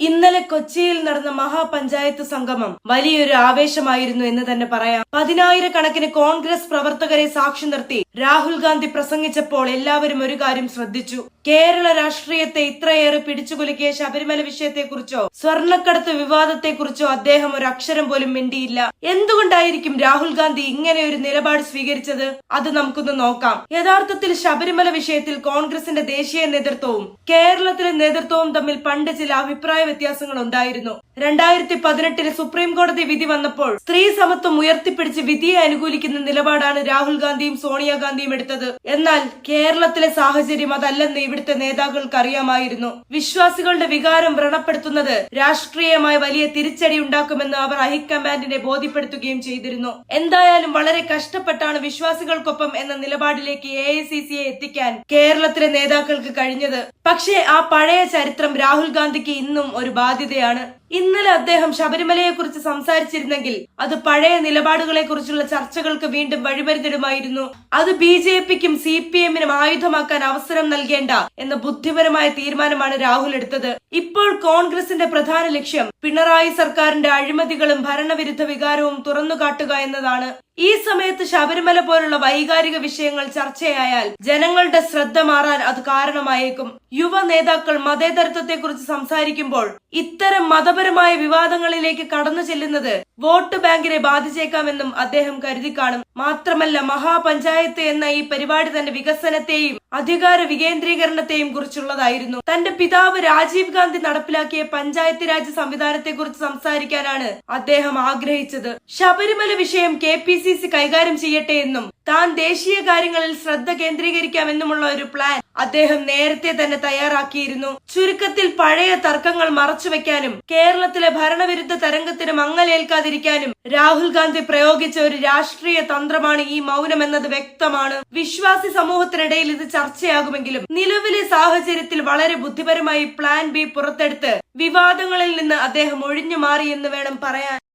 ഇന്നലെ കൊച്ചിയിൽ നടന്ന മഹാപഞ്ചായത്ത് സംഗമം വലിയൊരു ആവേശമായിരുന്നു എന്ന് തന്നെ പറയാം. 10,000-കണക്കിന് കോൺഗ്രസ് പ്രവർത്തകരെ സാക്ഷി നിർത്തി രാഹുൽ ഗാന്ധി പ്രസംഗിച്ചപ്പോൾ എല്ലാവരും ഒരു കാര്യം ശ്രദ്ധിച്ചു. കേരള രാഷ്ട്രീയത്തെ ഇത്രയേറെ പിടിച്ചുകുലുക്കിയ ശബരിമല വിഷയത്തെക്കുറിച്ചോ സ്വർണ്ണക്കടത്ത് വിവാദത്തെക്കുറിച്ചോ അദ്ദേഹം ഒരു അക്ഷരം പോലും മിണ്ടിയില്ല. എന്തുകൊണ്ടായിരിക്കും രാഹുൽ ഗാന്ധി ഇങ്ങനെ ഒരു നിലപാട് സ്വീകരിച്ചത്? അത് നമുക്കൊന്ന് നോക്കാം. യഥാർത്ഥത്തിൽ ശബരിമല വിഷയത്തിൽ കോൺഗ്രസിന്റെ ദേശീയ നേതൃത്വവും കേരളത്തിലെ നേതൃത്വവും തമ്മിൽ പണ്ട് ചില അഭിപ്രായ വ്യത്യാസങ്ങൾ ഉണ്ടായിരുന്നു. 2018 സുപ്രീം കോടതി വിധി വന്നപ്പോൾ സ്ത്രീ സമത്വം ഉയർത്തിപ്പിടിച്ച് വിധിയെ അനുകൂലിക്കുന്ന നിലപാടാണ് രാഹുൽ ഗാന്ധിയും സോണിയാഗാന്ധിയും എടുത്തത്. എന്നാൽ കേരളത്തിലെ സാഹചര്യം അതല്ലെന്ന് ഇവിടുത്തെ നേതാക്കൾക്ക് അറിയാമായിരുന്നു. വിശ്വാസികളുടെ വികാരം വ്രണപ്പെടുത്തുന്നത് രാഷ്ട്രീയമായി വലിയ തിരിച്ചടി ഉണ്ടാക്കുമെന്ന് അവർ ഹൈക്കമാൻഡിനെ ബോധ്യപ്പെടുത്തുകയും ചെയ്തിരുന്നു. എന്തായാലും വളരെ കഷ്ടപ്പെട്ടാണ് വിശ്വാസികൾക്കൊപ്പം എന്ന നിലപാടിലേക്ക് AICCയെ എത്തിക്കാൻ കേരളത്തിലെ നേതാക്കൾക്ക് കഴിഞ്ഞത്. പക്ഷേ ആ പഴയ ചരിത്രം രാഹുൽ ഗാന്ധിക്ക് ഇന്നും ഒരു ബാധ്യതയാണ്. ഇന്നലെ അദ്ദേഹം ശബരിമലയെക്കുറിച്ച് സംസാരിച്ചിരുന്നെങ്കിൽ അത് പഴയ നിലപാടുകളെ കുറിച്ചുള്ള ചർച്ചകൾക്ക് വീണ്ടും വഴിമരുന്നിടുമായിരുന്നു. അത് BJPക്കും CPMനും ആയുധമാക്കാൻ അവസരം നൽകേണ്ട എന്ന ബുദ്ധിപരമായ തീരുമാനമാണ് രാഹുൽ എടുത്തത്. ഇപ്പോൾ കോൺഗ്രസിന്റെ പ്രധാന ലക്ഷ്യം പിണറായി സർക്കാരിന്റെ അഴിമതികളും ഭരണവിരുദ്ധ വികാരവും തുറന്നുകാട്ടുക എന്നതാണ്. ഈ സമയത്ത് ശബരിമല പോലുള്ള വൈകാരിക വിഷയങ്ങൾ ചർച്ചയായാൽ ജനങ്ങളുടെ ശ്രദ്ധ മാറാൻ അത് കാരണമായേക്കും. യുവ നേതാക്കൾ മതേതരത്വത്തെക്കുറിച്ച് സംസാരിക്കുമ്പോൾ ഇത്തരം മതപരമായ വിവാദങ്ങളിലേക്ക് കടന്നു ചെല്ലുന്നത് വോട്ട് ബാങ്കിനെ ബാധിച്ചേക്കാമെന്നും അദ്ദേഹം കരുതി കാണും. മാത്രമല്ല, മഹാപഞ്ചായത്ത് എന്ന ഈ പരിപാടി തന്റെ വികസനത്തെയും അധികാര വികേന്ദ്രീകരണത്തെയും കുറിച്ചുള്ളതായിരുന്നു. തന്റെ പിതാവ് രാജീവ് ഗാന്ധി നടപ്പിലാക്കിയ പഞ്ചായത്ത് രാജ് സംവിധാനത്തെക്കുറിച്ച് സംസാരിക്കാനാണ് അദ്ദേഹം ആഗ്രഹിച്ചത്. ശബരിമല വിഷയം KPCC കൈകാര്യം ചെയ്യട്ടെ എന്നും താൻ ദേശീയ കാര്യങ്ങളിൽ ശ്രദ്ധ കേന്ദ്രീകരിക്കാമെന്നുമുള്ള ഒരു പ്ലാൻ അദ്ദേഹം നേരത്തെ തന്നെ തയ്യാറാക്കിയിരുന്നു. ചുരുക്കത്തിൽ പഴയ തർക്കങ്ങൾ മറച്ചുവെക്കാനും കേരളത്തിലെ ഭരണവിരുദ്ധ തരംഗത്തിന് മങ്ങലേൽക്കാതിരിക്കാനും രാഹുൽ ഗാന്ധി പ്രയോഗിച്ച ഒരു രാഷ്ട്രീയ തന്ത്രമാണ് ഈ മൗനം എന്നത് വ്യക്തമാണ്. വിശ്വാസി സമൂഹത്തിനിടയിൽ ഇത് ചർച്ചയാകുമെങ്കിലും നിലവിലെ സാഹചര്യത്തിൽ വളരെ ബുദ്ധിപരമായി പ്ലാൻ B പുറത്തെടുത്ത് വിവാദങ്ങളിൽ നിന്ന് അദ്ദേഹം ഒഴിഞ്ഞു മാറി എന്ന് വേണം പറയാൻ.